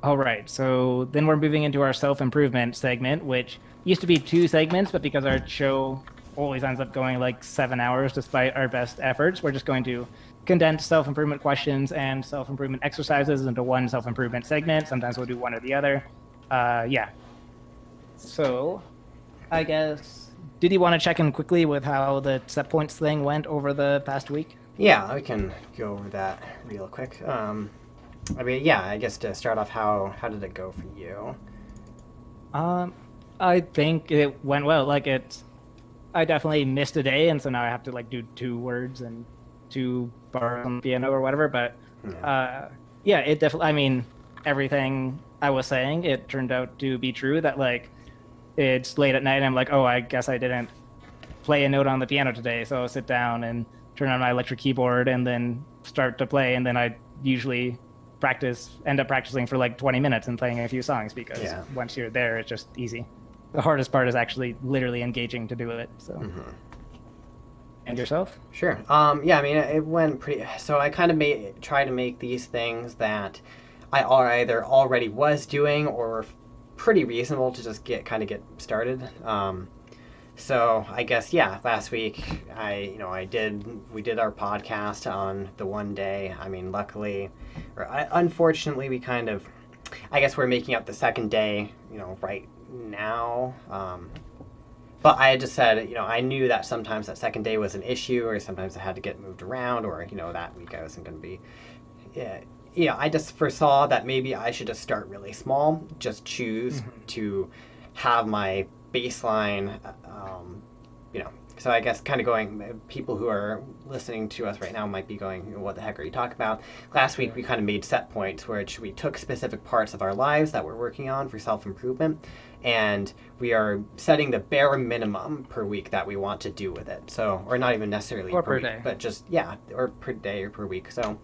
All right, so then we're moving into our self-improvement segment, which used to be two segments, but because our show always ends up going like 7 hours despite our best efforts, we're just going to condense self-improvement questions and self-improvement exercises into one self-improvement segment. Sometimes we'll do one or the other. Yeah. So I guess, did you want to check in quickly with how the set points thing went over the past week? Yeah, we can go over that real quick. I mean, yeah, I guess to start off, how did it go for you? Um, I think it went well. I definitely missed a day, and so now I have to like do two words and two bars on the piano or whatever. But Yeah, uh, yeah, it definitely. I mean, everything I was saying, it turned out to be true. That like it's late at night, and I'm like, oh, I guess I didn't play a note on the piano today, so I'll sit down and turn on my electric keyboard and then start to play, and then I usually end up practicing for like 20 minutes and playing a few songs because yeah. once you're there, it's just easy. The hardest part is actually literally engaging to do it. So, Hmm. and yourself? Sure. Yeah, I mean, it went pretty. So I kind of try to make these things that I either already was doing or were pretty reasonable to just get started. So I guess yeah, last week we did our podcast on the one day. I mean, luckily, unfortunately, we kind of I guess we're making up the second day, right now. But I had just said, I knew that sometimes that second day was an issue, or sometimes it had to get moved around, or that week I wasn't going to be. Yeah, yeah. I just foresaw that maybe I should just start really small, just choose Mhm. to have my baseline, you know. So I guess kind of going, people who are listening to us right now might be going, "What the heck are you talking about?" Last week we Sure. kind of made set points, which we took specific parts of our lives that we're working on for self improvement, and we are setting the bare minimum per week that we want to do with it. So, or not even necessarily Or per per week, day. but just yeah, or per day or per week. So,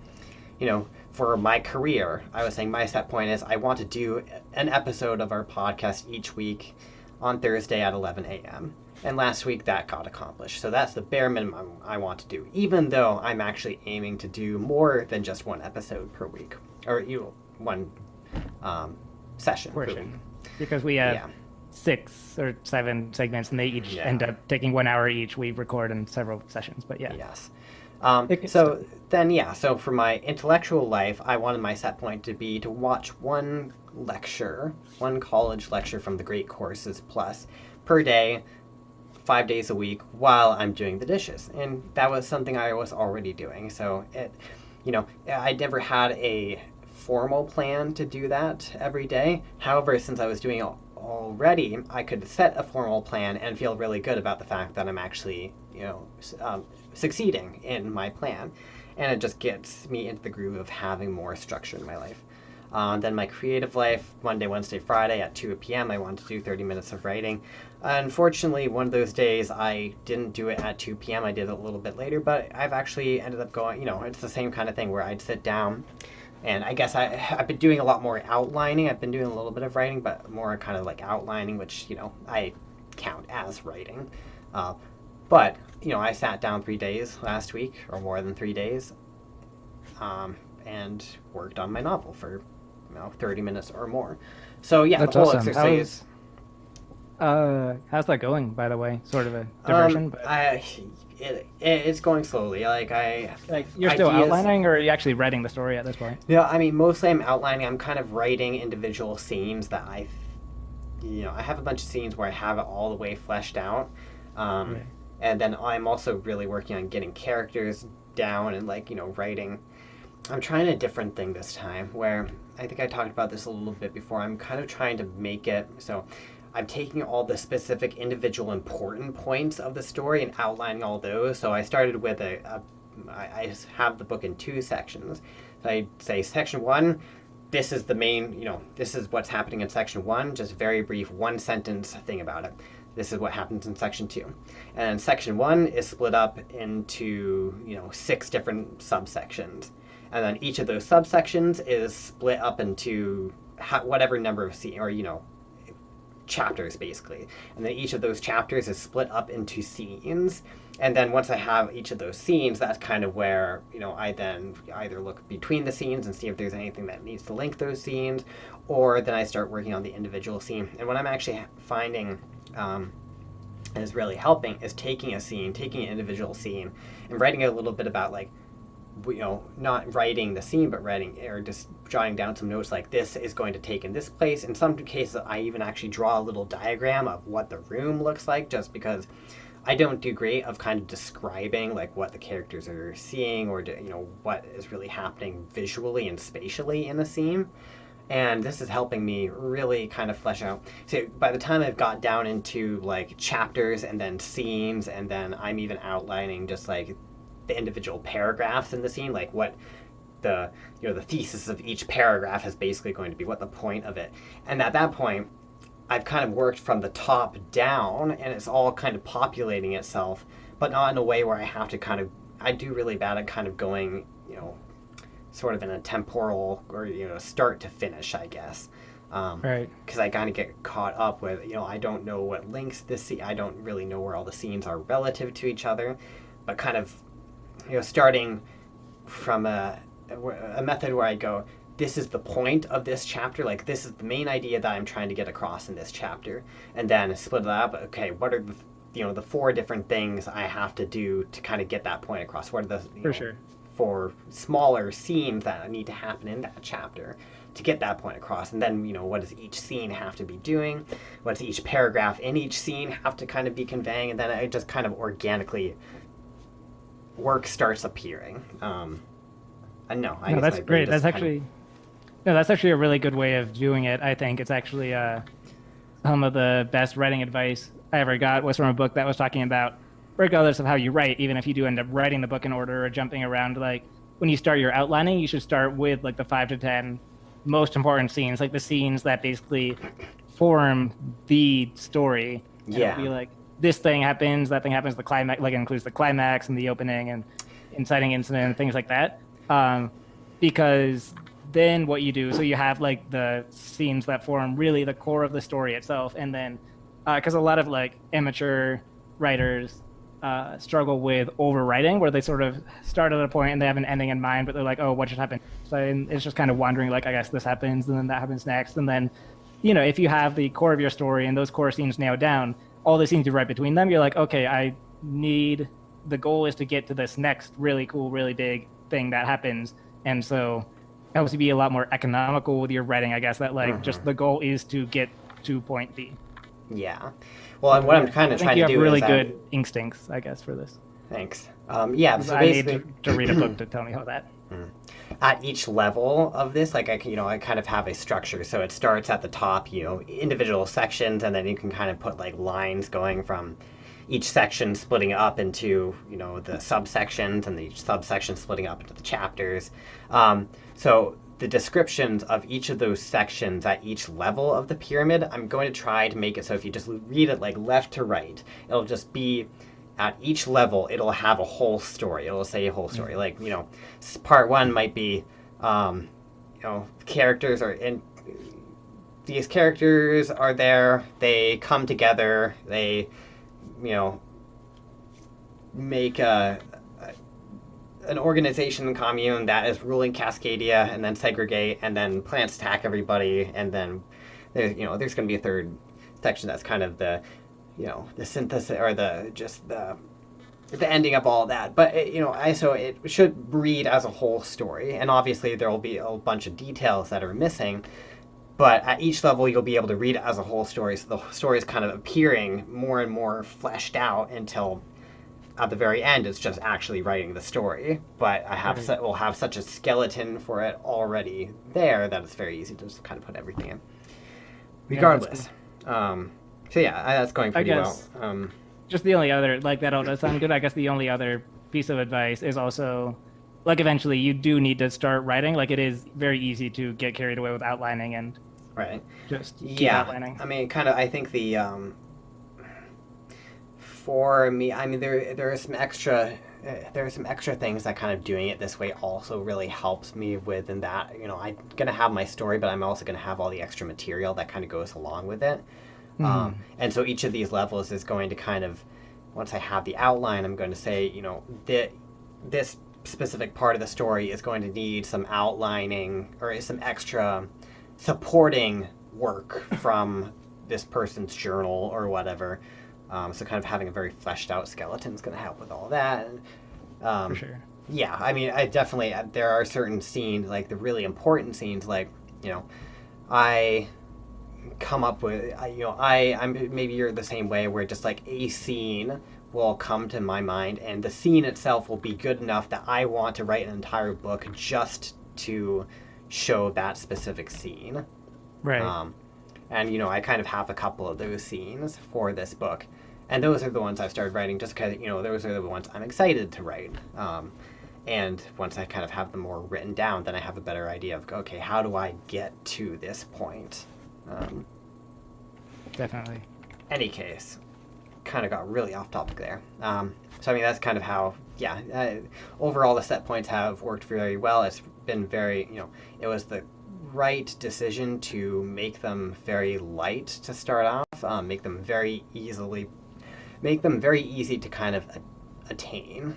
for my career, I was saying my set point is I want to do an episode of our podcast each week on Thursday at 11 a.m. And last week that got accomplished. So that's the bare minimum I want to do, even though I'm actually aiming to do more than just one episode per week, or one um, session per week. Portion. Because we have Yeah, 6 or 7 segments and they each yeah, end up taking 1 hour each. We record in several sessions, but yeah, yes. it gets So done. then, yeah, so for my intellectual life, I wanted my set point to be to watch one lecture, one college lecture from the Great Courses Plus per day, 5 days a week while I'm doing the dishes. And that was something I was already doing. So I never had a formal plan to do that every day. However, since I was doing it already, I could set a formal plan and feel really good about the fact that I'm actually, succeeding in my plan. And it just gets me into the groove of having more structure in my life. Then my creative life, Monday, Wednesday, Friday at 2 p.m., I wanted to do 30 minutes of writing. Unfortunately, one of those days I didn't do it at 2 p.m. I did it a little bit later, but I've actually ended up going, it's the same kind of thing where I'd sit down and I guess I've been doing a lot more outlining. I've been doing a little bit of writing, but more kind of like outlining, which, I count as writing. Uh, but, I sat down 3 days last week, or more than 3 days, and worked on my novel for 30 minutes or more. So yeah, the That's whole awesome. exercise. How's that going, by the way? Sort of a diversion, but It's going slowly. Like like you're still ideas. outlining or are you actually writing the story at this point? Yeah, I mean, mostly I'm outlining. I'm kind of writing individual scenes that I have a bunch of scenes where I have it all the way fleshed out. Um, Right. and then I'm also really working on getting characters down and like, writing. I'm trying a different thing this time where I think I talked about this a little bit before. I'm kind of trying to make it so I'm taking all the specific individual important points of the story and outlining all those. So I started with I have the book in two sections. So I say section one, this is the main, this is what's happening in section one, just very brief, one sentence thing about it. This is what happens in section two. And section one is split up into, six different subsections. And then each of those subsections is split up into whatever number of scenes, or, chapters basically, and then each of those chapters is split up into scenes. And then once I have each of those scenes, that's kind of where, I then either look between the scenes and see if there's anything that needs to link those scenes, or then I start working on the individual scene. And what I'm actually finding is really helping is taking an individual scene, and writing a little bit about, like, not writing the scene, but writing or just jotting down some notes, like this is going to take in this place. In some cases, I even actually draw a little diagram of what the room looks like, just because I don't do great of kind of describing like what the characters are seeing, or what is really happening visually and spatially in the scene. And this is helping me really kind of flesh out. So by the time I've got down into like chapters and then scenes, and then I'm even outlining just like the individual paragraphs in the scene, like what the the thesis of each paragraph is basically going to be, what the point of it. And at that point, I've kind of worked from the top down, and it's all kind of populating itself, but not in a way where I have to I do really bad at kind of going, sort of in a temporal or, start to finish, I guess. Right. Because I kind of get caught up with, I don't know what links I don't really know where all the scenes are relative to each other, but kind of, starting from a method where I go, this is the point of this chapter, like this is the main idea that I'm trying to get across in this chapter, and then split it up. Okay, what are the 4 different things I have to do to kind of get that point across? What are the For sure. 4 smaller scenes that need to happen in that chapter to get that point across? And then, what does each scene have to be doing? What does each paragraph in each scene have to kind of be conveying? And then it just kind of organically work starts appearing. And no, I No, guess that's my brain great. just That's kind of- actually no, that's actually a really good way of doing it. I think it's actually some of the best writing advice I ever got was from a book that was talking about, regardless of how you write, even if you do end up writing the book in order or jumping around, like when you start your outlining, you should start with like the 5 to 10 most important scenes, like the scenes that basically form the story. And Yeah. it'll be like this thing happens, that thing happens, the climax, like it includes the climax and the opening and inciting incident and things like that. Because then what you do, so you have like the scenes that form really the core of the story itself, and then because a lot of like amateur writers struggle with overwriting, where they sort of start at a point and they have an ending in mind, but they're like, oh, what should happen? So it's just kind of wandering, like, I guess this happens and then that happens next, and then if you have the core of your story and those core scenes nailed down, all the scenes you write between them, you're like, okay, the goal is to get to this next really cool, really big thing that happens, and so it helps you be a lot more economical with your writing, I guess, that like just the goal is to get to point B. Yeah. Well, and what I'm kind of trying to do I think you have really is good instincts, I guess, for this. Thanks. Yeah. So I need basically, to read a book to tell me how that. at each level of this, like I kind of have a structure. So it starts at the top, individual sections, and then you can kind of put like lines going from each section, splitting up into the subsections, and each subsection splitting up into the chapters. So the descriptions of each of those sections at each level of the pyramid, I'm going to try to make it so if you just read it like left to right, it'll just be at each level, it'll have a whole story. It'll say a whole story. Like, part 1 might be, characters are in. These characters are there. They come together. They, make an organization commune that is ruling Cascadia, and then segregate, and then plants attack everybody, and then there's going to be a third section that's kind of the the synthesis, or the ending of all that. But so it should read as a whole story, and obviously there will be a bunch of details that are missing. But at each level, you'll be able to read it as a whole story, so the story is kind of appearing more and more fleshed out until at the very end, it's just actually writing the story. But we'll have such a skeleton for it already there that it's very easy to just kind of put everything in. Regardless. So yeah, that's going pretty well. Just the only other, like, that all does sound good. I guess the only other piece of advice is also, like, eventually you do need to start writing. Like, it is very easy to get carried away with outlining and right. Just keep outlining. I mean, kind of. I think the for me, I mean, there are some extra things that kind of doing it this way also really helps me with, in that I'm gonna have my story, but I'm also gonna have all the extra material that kind of goes along with it. And so each of these levels is going to kind of, once I have the outline, I'm going to say, this specific part of the story is going to need some outlining or some extra supporting work from this person's journal or whatever. So kind of having a very fleshed out skeleton is going to help with all that. And, For sure. yeah, I mean, I definitely, there are certain scenes, like the really important scenes, like, I come up with, I'm maybe you're the same way, where just like a scene will come to my mind, and the scene itself will be good enough that I want to write an entire book just to show that specific scene. Right. And I kind of have a couple of those scenes for this book, and those are the ones I've started writing just because those are the ones I'm excited to write. And once I kind of have them more written down, then I have a better idea of, okay, how do I get to this point? Definitely. Any case, kind of got really off topic there. So I mean, that's kind of how, overall the set points have worked very well. It's been very, it was the right decision to make them very light to start off, make them very easy to kind of attain,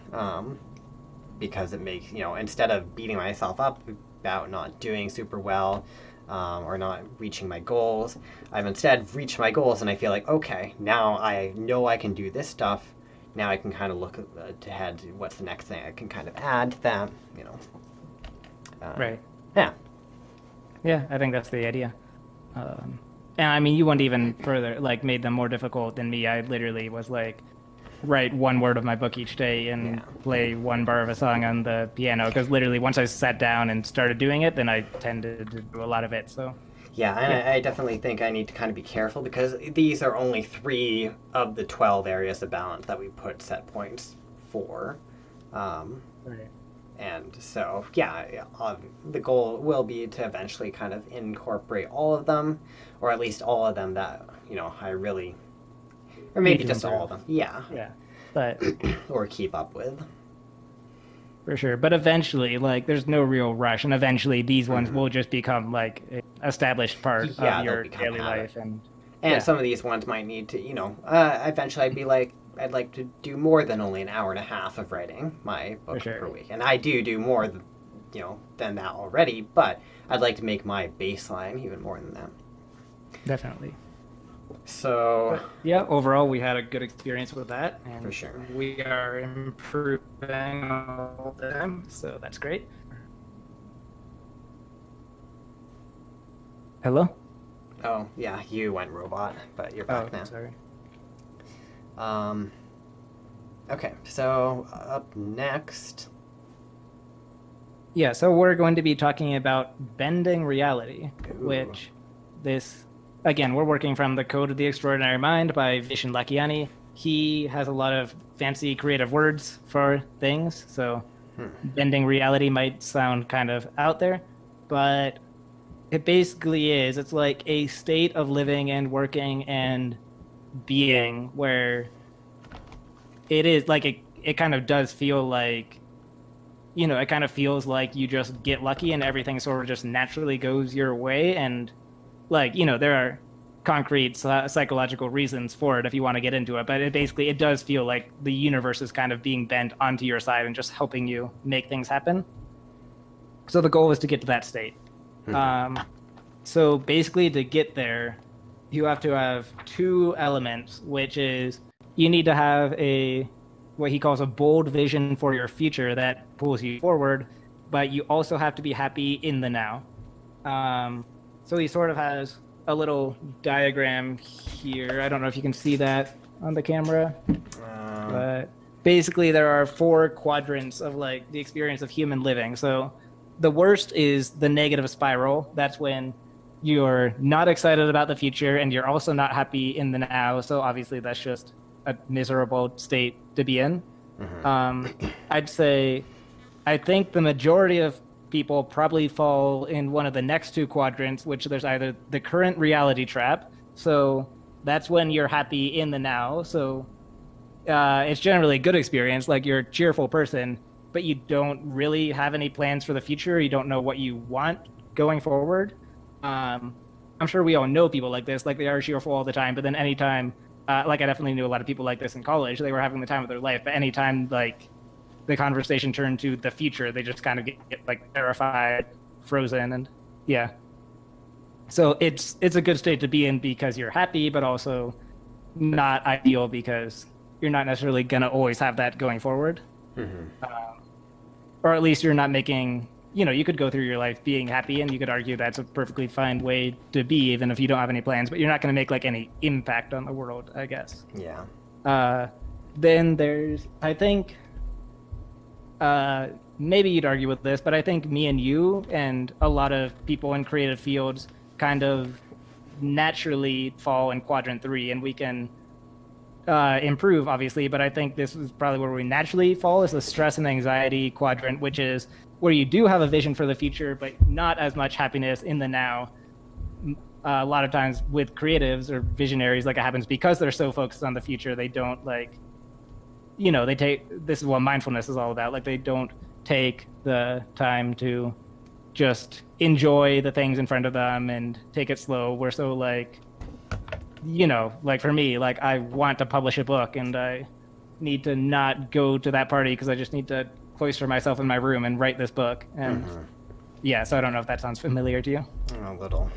because it makes, instead of beating myself up about not doing super well, or not reaching my goals, I've instead reached my goals, and I feel like, okay, now I know I can do this stuff. Now I can kind of look ahead to what's the next thing I can kind of add to that, Right. Yeah. Yeah, I think that's the idea. And I mean, you went even further, like made them more difficult than me. I literally was like, write one word of my book each day and play one bar of a song on the piano, because literally once I sat down and started doing it, then I tended to do a lot of it. So yeah, and I definitely think I need to kind of be careful, because these are only 3 of the 12 areas of balance that we put set points for. right. And so, the goal will be to eventually kind of incorporate all of them, or at least all of them that, I really, or maybe just all of them. Yeah. Yeah. But or keep up with. For sure. But eventually, like, there's no real rush, and eventually these ones will just become like an established part of your daily life. And some of these ones might need to, eventually I'd like to do more than only an hour and a half of writing my book per week. And I do more than that already, but I'd like to make my baseline even more than that. Definitely. So yeah, overall we had a good experience with that, and for sure we are improving all the time, so that's great. Hello? Oh yeah, you went robot, but you're back now. Sorry. Okay, so up next. Yeah, so we're going to be talking about bending reality, which again, we're working from The Code of the Extraordinary Mind by Vishen Lakhiani. He has a lot of fancy creative words for things, so bending reality might sound kind of out there, but it basically is. It's like a state of living and working and being where it is like it kind of does feel like, it kind of feels like you just get lucky and everything sort of just naturally goes your way. And like, there are concrete psychological reasons for it if you want to get into it, but it does feel like the universe is kind of being bent onto your side and just helping you make things happen. So the goal is to get to that state. So basically, to get there, you have to have 2 elements, which is you need to have what he calls a bold vision for your future that pulls you forward, but you also have to be happy in the now. So he sort of has a little diagram here. I don't know if you can see that on the camera, but basically there are 4 quadrants of like the experience of human living. So the worst is the negative spiral. That's when you're not excited about the future and you're also not happy in the now. So obviously that's just a miserable state to be in. I'd say, I think the majority of people probably fall in one of the next 2 quadrants, which there's either the current reality trap. So that's when you're happy in the now. So it's generally a good experience. Like, you're a cheerful person, but you don't really have any plans for the future. You don't know what you want going forward. I'm sure we all know people like this, like they are cheerful all the time, but then anytime, like I definitely knew a lot of people like this in college, they were having the time of their life, but anytime like the conversation turned to the future, they just kind of get like terrified, frozen, and yeah. So it's a good state to be in because you're happy, but also not ideal because you're not necessarily gonna always have that going forward, or at least you're not making. You know, you could go through your life being happy, and you could argue that's a perfectly fine way to be, even if you don't have any plans. But you're not going to make like any impact on the world, I guess. Yeah. Then there's, I think, maybe you'd argue with this, but I think me and you and a lot of people in creative fields kind of naturally fall in quadrant 3, and we can improve, obviously. But I think this is probably where we naturally fall, is the stress and anxiety quadrant, which is where you do have a vision for the future, but not as much happiness in the now. A lot of times with creatives or visionaries, like it happens because they're so focused on the future, they don't like, you know, this is what mindfulness is all about. Like they don't take the time to just enjoy the things in front of them and take it slow. We're so like, you know, like for me, like I want to publish a book and I need to not go to that party because I just need to cloister myself in my room and write this book. And yeah, so I don't know if that sounds familiar to you. A little.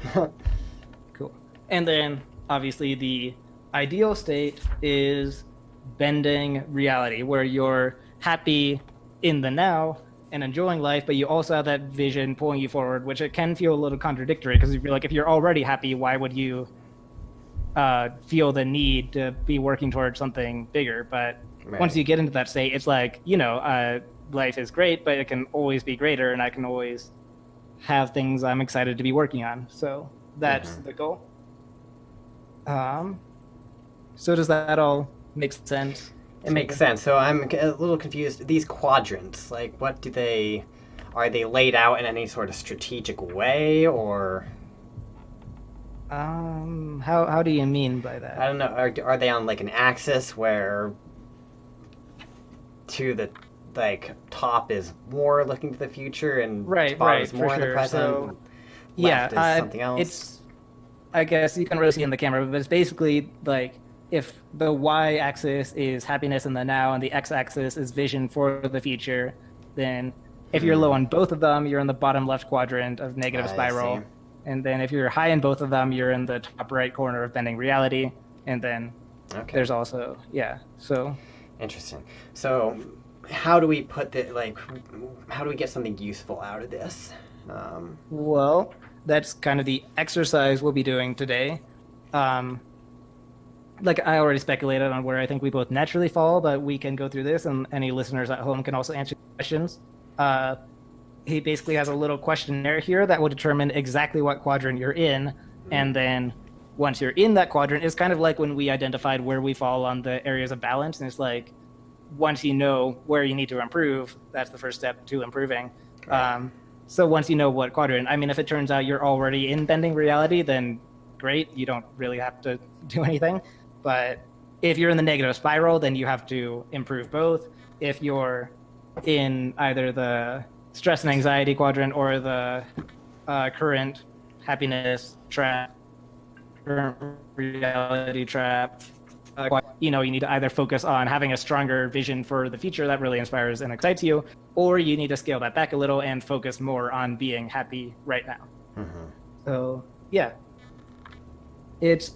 Cool. And then obviously the ideal state is bending reality, where you're happy in the now and enjoying life, but you also have that vision pulling you forward, which it can feel a little contradictory because if you're like, if you're already happy, why would you feel the need to be working towards something bigger? But once you get into that state, it's like, you know, life is great, but it can always be greater, and I can always have things I'm excited to be working on. So that's the goal. So does that all make sense? It makes sense. So I'm a little confused. These quadrants, like, are they laid out in any sort of strategic way, or? How do you mean by that? I don't know. Are they on like an axis where to the like top is more looking to the future and bottom is more in the present? So, left is something else. I guess you can really see in the camera, but it's basically like if the y-axis is happiness in the now and the x-axis is vision for the future, then if you're low on both of them, you're in the bottom left quadrant of negative spiral. And then if you're high in both of them, you're in the top right corner of bending reality. And then there's also, so. Interesting. So how do we how do we get something useful out of this? Well, that's kind of the exercise we'll be doing today. Like I already speculated on where I think we both naturally fall, but we can go through this, and any listeners at home can also answer questions. He basically has a little questionnaire here that will determine exactly what quadrant you're in, and then once you're in that quadrant, it's kind of like when we identified where we fall on the areas of balance, and it's like once you know where you need to improve, that's the first step to improving. So once you know what quadrant, I mean, if it turns out you're already in bending reality, then great, you don't really have to do anything. But if you're in the negative spiral, then you have to improve both. If you're in either the stress and anxiety quadrant or the current happiness trap, current reality trap, you need to either focus on having a stronger vision for the future that really inspires and excites you, or you need to scale that back a little and focus more on being happy right now. So yeah, it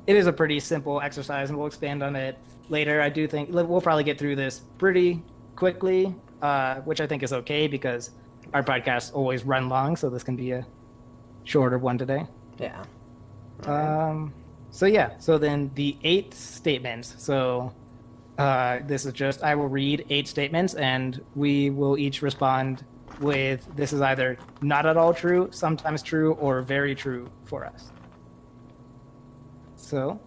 is a pretty simple exercise, and we'll expand on it later. I do think we'll probably get through this pretty quickly, which I think is okay because our podcasts always run long, so this can be a shorter one today. Yeah. So then the 8 statements. So this is just, I will read 8 statements and we will each respond with, this is either not at all true, sometimes true, or very true for us. So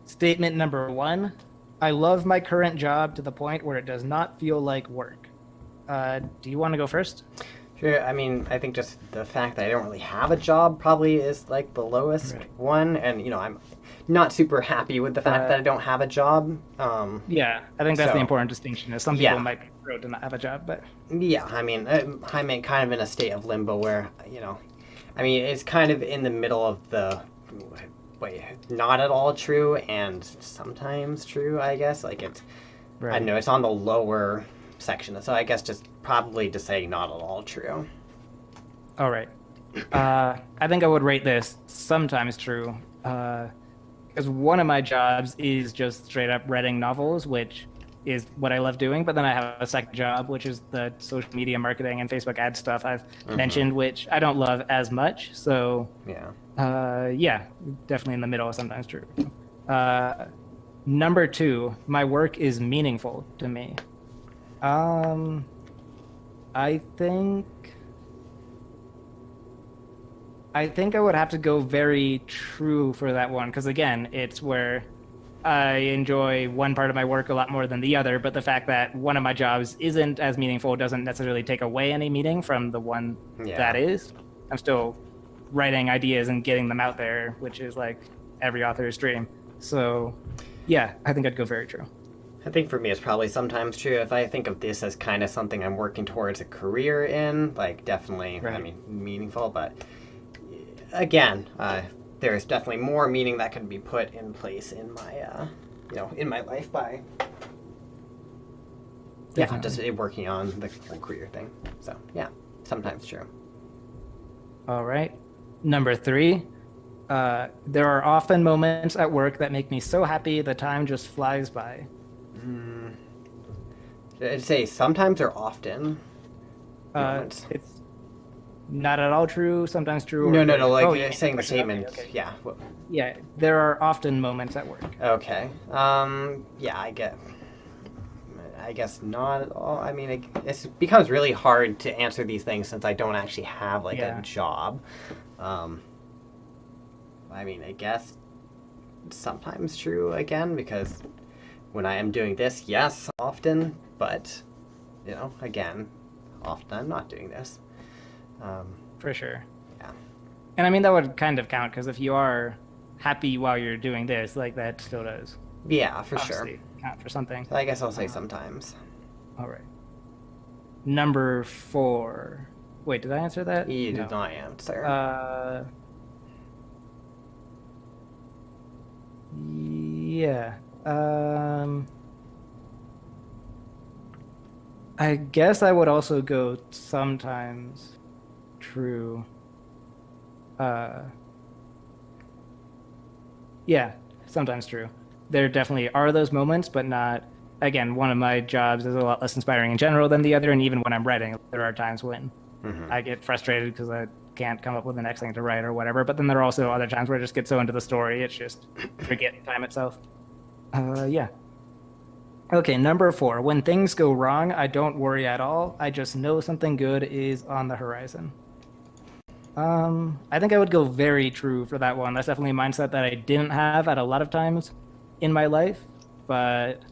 statement number 1, I love my current job to the point where it does not feel like work. Do you want to go first? Sure. I mean, I think just the fact that I don't really have a job probably is like the lowest one, and I'm not super happy with the fact that I don't have a job. Yeah, I think that's the important distinction. Is some people might be proud to not have a job, but yeah, I mean, I'm kind of in a state of limbo where I mean, it's kind of in the middle of the wait, not at all true and sometimes true, I guess. Like it's, I don't Right. know, it's on the lower section. So I guess just probably to say not at all true. All right. I think I would rate this sometimes true. Because one of my jobs is just straight up writing novels, which is what I love doing. But then I have a second job, which is the social media marketing and Facebook ad stuff I've mentioned, which I don't love as much. So, Yeah. yeah, definitely in the middle, sometimes true. Uh, Number two, my work is meaningful to me. Um, I think I think I would have to go very true for that one because again, it's where I enjoy one part of my work a lot more than the other, but the fact that one of my jobs isn't as meaningful doesn't necessarily take away any meaning from the one Yeah. that is. I'm still writing ideas and getting them out there, which is like every author's dream. So, yeah, I think I'd go very true. I think for me, it's probably sometimes true. If I think of this as kind of something I'm working towards a career in, like definitely, I Right. mean, meaningful. But again, there's definitely more meaning that can be put in place in my, in my life by, yeah, just Definitely. working on the whole career thing. So yeah, sometimes true. All right. Number three, there are often moments at work that make me so happy the time just flies by. Mm, I'd say sometimes or often moments. It's not at all true, sometimes true, No, or no, no. like, Like oh, you mean the saying the question? Okay, statement. okay. Yeah. Well, Yeah, there are often moments at work. okay. Yeah, I get. I guess not at all. I mean, it becomes really hard to answer these things since I don't actually have like a Yeah, job. Um, I mean, I guess sometimes true again because when I am doing this, yes, often, but again, often I'm not doing this. Um, for sure. yeah, And I mean, that would kind of count because if you are happy while you're doing this, like that still does yeah, for sure. obviously count for something. So I guess I'll say Um, sometimes. all right. Number four. Wait, did I answer that? You did No. not answer. Uh, yeah. I guess I would also go sometimes true. Uh, yeah, sometimes true. There definitely are those moments, but not. Again, one of my jobs is a lot less inspiring in general than the other, and even when I'm writing, there are times when Hmm. I get frustrated because I can't come up with the next thing to write or whatever. But then there are also other times where I just get so into the story, it's just forget time itself. Yeah. Okay, number four. When things go wrong, I don't worry at all. I just know something good is on the horizon. I think I would go very true for that one. That's definitely a mindset that I didn't have at a lot of times in my life, but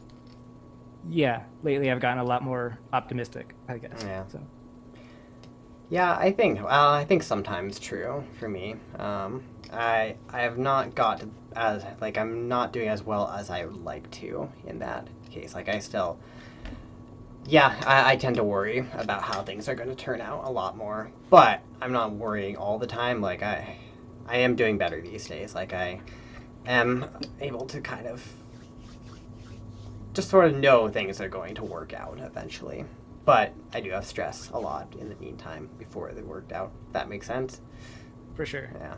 yeah, lately I've gotten a lot more optimistic, I guess. Yeah. So, Yeah, I think sometimes true for me. I have not got as like I'm not doing as well as I would like to in that case. Like I still, yeah, I tend to worry about how things are going to turn out a lot more, but I'm not worrying all the time. Like I am doing better these days. Like I am able to kind of just sort of know things are going to work out eventually. But I do have stress a lot in the meantime before they worked out. That makes sense. for sure. Yeah.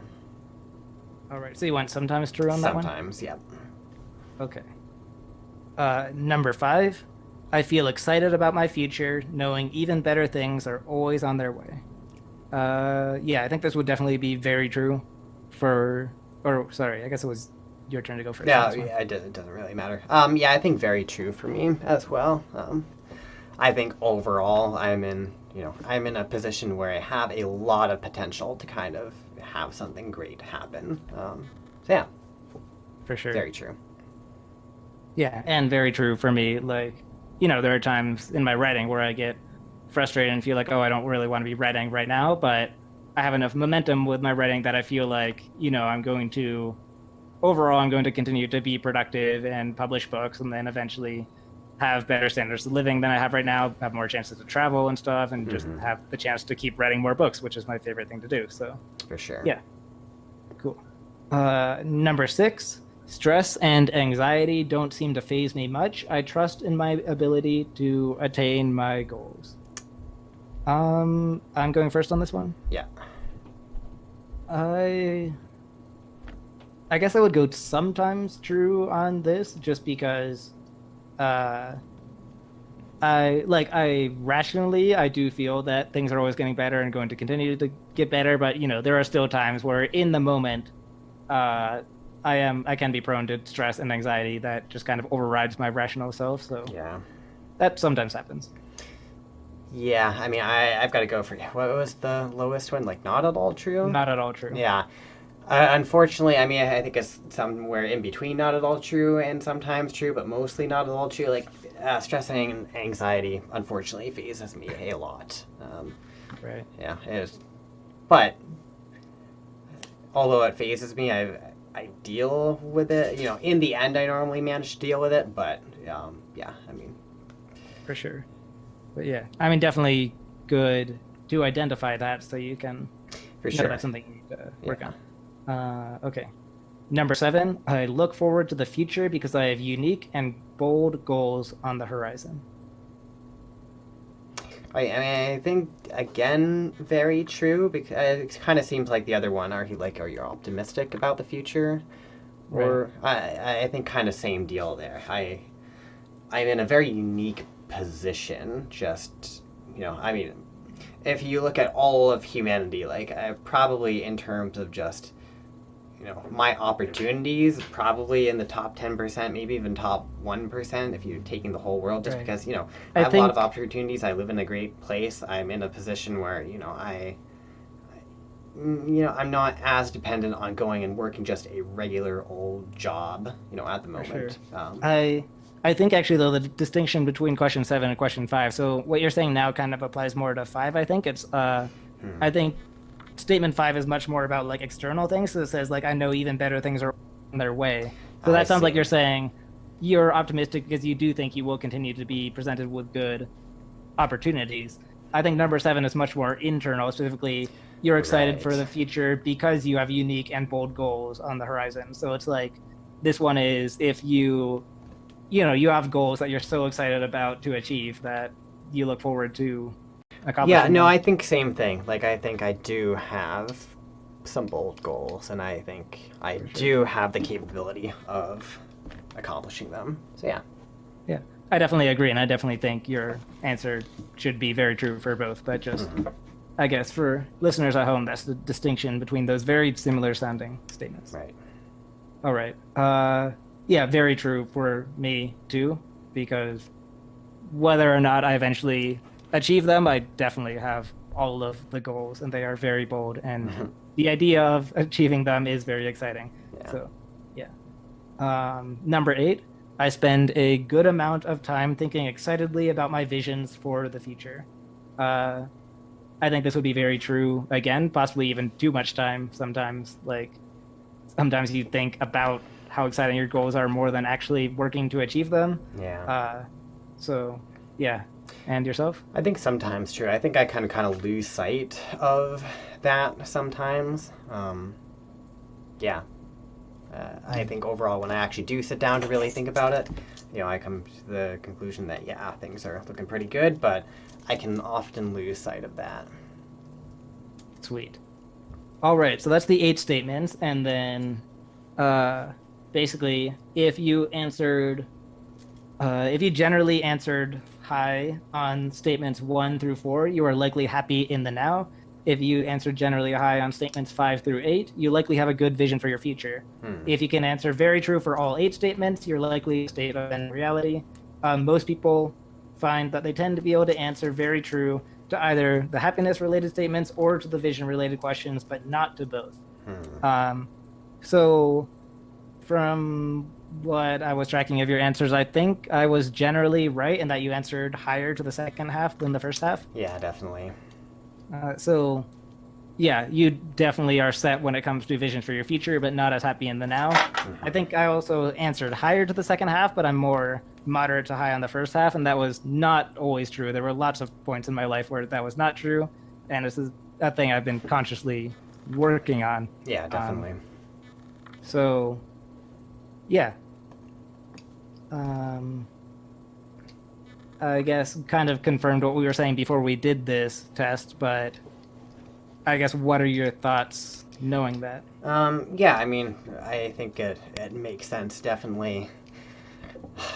All right. So you went sometimes true on that one? Sometimes, yep. Okay. Number five. I feel excited about my future, knowing even better things are always on their way. Yeah, I think this would definitely be very true for, or sorry, I guess it was your turn to go first on Yeah, this one. yeah, it doesn't really matter. Yeah, I think very true for me as well. I think overall, I'm in a position where I have a lot of potential to kind of have something great happen. So yeah, For sure. very true. Yeah, and very true for me. Like, there are times in my writing where I get frustrated and feel like, oh, I don't really want to be writing right now, but I have enough momentum with my writing that I feel like, I'm going to continue to be productive and publish books and then eventually have better standards of living than I have right now, have more chances to travel and stuff, and just Hmm. have the chance to keep writing more books, which is my favorite thing to do. So, for sure. Yeah. Cool. Number 6, stress and anxiety don't seem to faze me much. I trust in my ability to attain my goals. I'm going first on this one. Yeah. I guess I would go sometimes true on this, just because I rationally I do feel that things are always getting better and going to continue to get better, but there are still times where in the moment I can be prone to stress and anxiety that just kind of overrides my rational self. So Yeah. that sometimes happens. Yeah, I mean, I've got to go for what was the lowest one? Like, not at all true? Not at all true. Yeah. Unfortunately, I mean, I think it's somewhere in between not at all true and sometimes true, but mostly not at all true. Like, stress and anxiety, unfortunately, phases me a lot. Right. Yeah, it is. But, although it phases me, I deal with it. In the end, I normally manage to deal with it, but, yeah, I mean. For sure. But yeah, I mean, definitely good to identify that so you can For sure. that's something you need to work on. Okay. Number 7, I look forward to the future because I have unique and bold goals on the horizon. I think, again, very true, because it kind of seems like the other one. Are you optimistic about the future? Or, right. I think kind of same deal there. I'm in a very unique position, just, I mean, if you look at all of humanity, like, probably in terms of just, my opportunities, probably in the top 10%, maybe even top 1%, if you're taking the whole world, just because, I have a lot of opportunities. I live in a great place. I'm in a position where, I'm not as dependent on going and working just a regular old job, at the moment. Sure. I think actually though the distinction between question 7 and question 5. So what you're saying now kind of applies more to 5. I think it's I think statement 5 is much more about like external things. So it says like I know even better things are on their way. So that sounds like you're saying you're optimistic because you do think you will continue to be presented with good opportunities. I think number 7 is much more internal. Specifically, you're excited for the future because you have unique and bold goals on the horizon. So it's like this one is if you have goals that you're so excited about to achieve that you look forward to accomplishing. Yeah, no, I think same thing. Like, I think I do have some bold goals, and I think I do have the capability of accomplishing them. So, yeah. Yeah, I definitely agree, and I definitely think your answer should be very true for both, but just, I guess, for listeners at home, that's the distinction between those very similar sounding statements. Right. All right. Yeah, very true for me too, because whether or not I eventually achieve them, I definitely have all of the goals, and they are very bold, and the idea of achieving them is very exciting. Yeah. So, yeah. Number 8, I spend a good amount of time thinking excitedly about my visions for the future. I think this would be very true again, possibly even too much time sometimes. Like, sometimes you think about how exciting your goals are more than actually working to achieve them. Yeah. So, yeah. And yourself? I think sometimes true. I think I kind of lose sight of that sometimes. Yeah. I think overall, when I actually do sit down to really think about it, I come to the conclusion that, yeah, things are looking pretty good, but I can often lose sight of that. Sweet. All right, so that's the 8 statements, and then basically, if you generally answered high on statements 1 through 4, you are likely happy in the now. If you answered generally high on statements 5 through 8, you likely have a good vision for your future. If you can answer very true for all 8 statements, you're likely to state in reality. Most people find that they tend to be able to answer very true to either the happiness-related statements or to the vision-related questions, but not to both. So from what I was tracking of your answers, I think I was generally right in that you answered higher to the second half than the first half. Yeah, definitely. So, yeah, you definitely are set when it comes to vision for your future, but not as happy in the now. I think I also answered higher to the second half, but I'm more moderate to high on the first half, and that was not always true. There were lots of points in my life where that was not true, and this is a thing I've been consciously working on. Yeah, definitely. So, yeah. Um, I guess kind of confirmed what we were saying before we did this test, but I guess what are your thoughts knowing that? Yeah, I mean, I think it makes sense, definitely.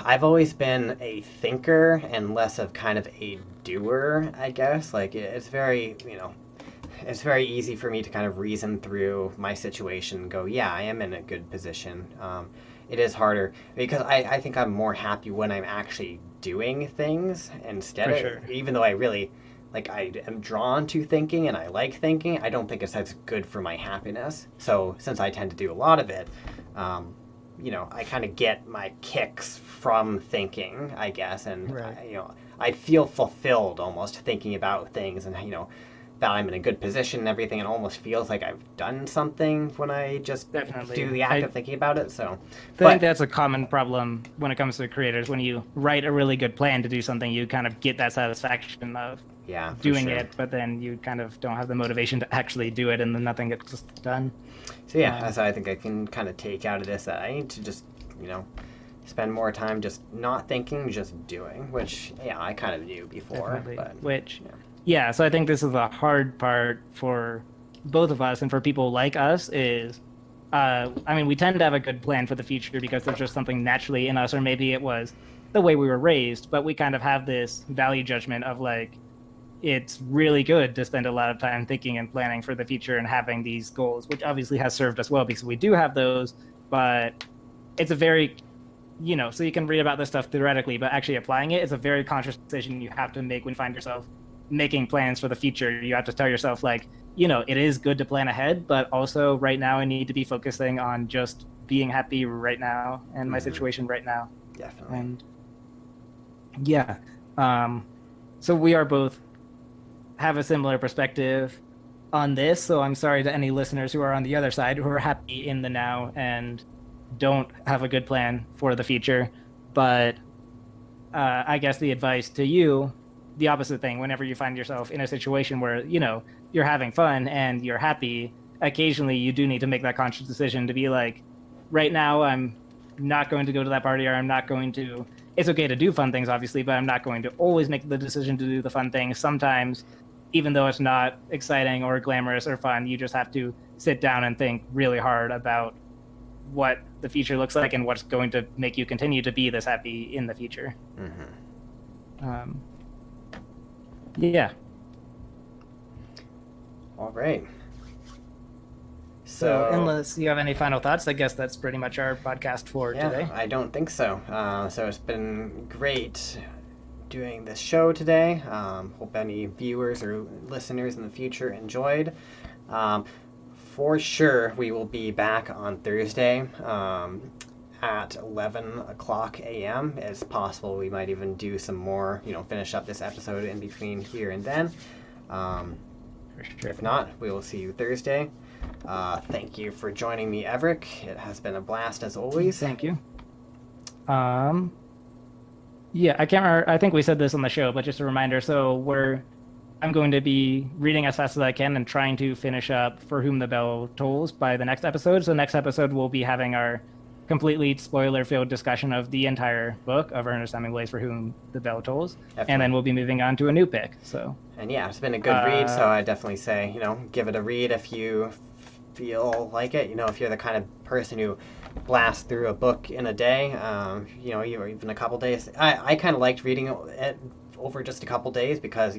I've always been a thinker and less of kind of a doer, I guess. Like, it's very, it's very easy for me to kind of reason through my situation and go, yeah, I am in a good position. It is harder because I think I'm more happy when I'm actually doing things instead For of, sure. even though I really, like, I am drawn to thinking and I like thinking, I don't think it's as good for my happiness. So since I tend to do a lot of it, um, I kind of get my kicks from thinking, I guess, and Right. I feel fulfilled almost thinking about things, and that I'm in a good position and everything. It almost feels like I've done something when I just do Definitely. the act I of thinking about it. So, think but that's a common problem when it comes to creators. When you write a really good plan to do something, you kind of get that satisfaction of yeah, for doing sure. it, but then you kind of don't have the motivation to actually do it, and then nothing gets just done. So yeah, Um, that's what I think I can kind of take out of this. That I need to just you know spend more time just not thinking, just doing. Which yeah, I kind of knew before, Definitely. but Which, yeah. yeah, so I think this is the hard part for both of us and for people like us is, I mean, we tend to have a good plan for the future because there's just something naturally in us, or maybe it was the way we were raised, but we kind of have this value judgment of like, it's really good to spend a lot of time thinking and planning for the future and having these goals, which obviously has served us well because we do have those, but it's a very so you can read about this stuff theoretically, but actually applying it is a very conscious decision you have to make when you find yourself making plans for the future. You have to tell yourself, like, it is good to plan ahead, but also right now I need to be focusing on just being happy right now and my Mm-hmm. situation right now. Definitely. And yeah, um, so we are both have a similar perspective on this. So I'm sorry to any listeners who are on the other side who are happy in the now and don't have a good plan for the future. But I guess the advice to you, the opposite thing, whenever you find yourself in a situation where, you're having fun and you're happy, occasionally you do need to make that conscious decision to be like, right now, I'm not going to go to that party or I'm not going to. It's okay to do fun things, obviously, but I'm not going to always make the decision to do the fun things. Sometimes, even though it's not exciting or glamorous or fun, you just have to sit down and think really hard about what the future looks like and what's going to make you continue to be this happy in the future. Mm-hmm. Um, yeah. All right. So, So unless you have any final thoughts, I guess that's pretty much our podcast for yeah, today. I don't think so. So it's been great doing this show today. Hope any viewers or listeners in the future enjoyed. Um, for sure, we will be back on Thursday at 11 o'clock a.m. It's possible we might even do some more, finish up this episode in between here and then. Um, For sure. if not, we will see you Thursday. Thank you for joining me, Everett. It has been a blast as always. Thank you. Um, yeah, I can't remember. I think we said this on the show, but just a reminder. So I'm going to be reading as fast as I can and trying to finish up For Whom the Bell Tolls by the next episode. So next episode we'll be having our completely spoiler-filled discussion of the entire book of Ernest Hemingway's For Whom the Bell Tolls, Definitely. and then we'll be moving on to a new pick. So. And yeah, it's been a good read, so I definitely say, give it a read if you feel like it. If you're the kind of person who blasts through a book in a day, or even a couple days. I kind of liked reading it over just a couple days because,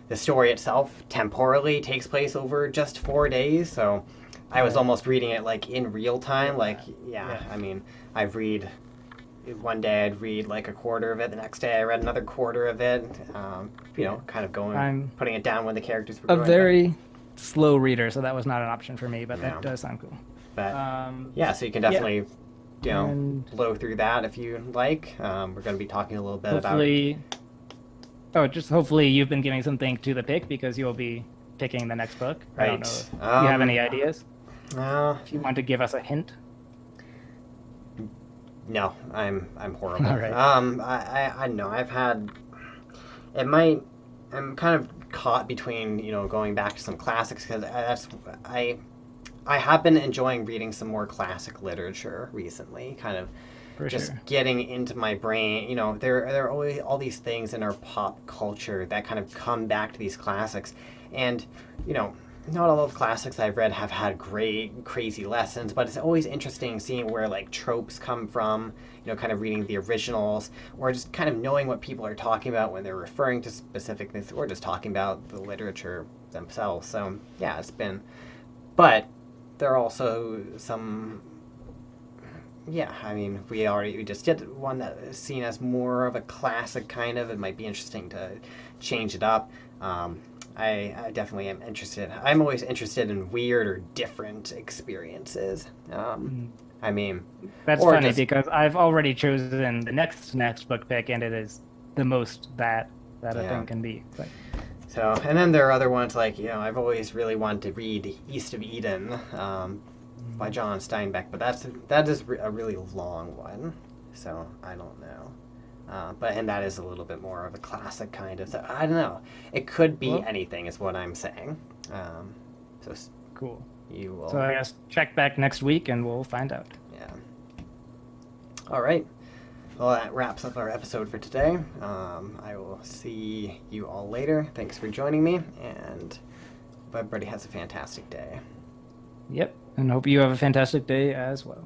the story itself temporally takes place over just 4 days, so I was almost reading it like in real time. Like, yeah. I mean, one day I'd read like a quarter of it, the next day I read another quarter of it, kind of putting it down when the characters were a going. very slow reader, so that was not an option for me, but Yeah. that does sound cool. But yeah, so you can definitely, And blow through that if you like. We're going to be talking a little bit hopefully, hopefully you've been giving some think to the pick because you'll be picking the next book. I don't know if you have any ideas. If you want to give us a hint. No, I'm horrible. All right. I know I've had. It might. I'm kind of caught between going back to some classics because I have been enjoying reading some more classic literature recently, kind of For just sure. getting into my brain. There are always all these things in our pop culture that kind of come back to these classics, and you know, not all of the classics I've read have had great, crazy lessons, but it's always interesting seeing where like tropes come from. Kind of reading the originals, or just kind of knowing what people are talking about when they're referring to specific things, or just talking about the literature themselves. So yeah, it's been. But there are also some, yeah, I mean, we just did one that is seen as more of a classic kind of. It might be interesting to change it up. I definitely am interested. I'm always interested in weird or different experiences. Mm. I mean, That's or funny just because I've already chosen the next book pick, and it is the most that a yeah. thing can be. But So, and then there are other ones like I've always really wanted to read East of Eden by mm, John Steinbeck, but that is a really long one, so I don't know. And that is a little bit more of a classic kind of. So I don't know. It could be well, anything, is what I'm saying. So cool. you So will, I guess check back next week, and we'll find out. yeah. All right. Well, that wraps up our episode for today. I will see you all later. Thanks for joining me, and hope everybody has a fantastic day. Yep, and hope you have a fantastic day as well.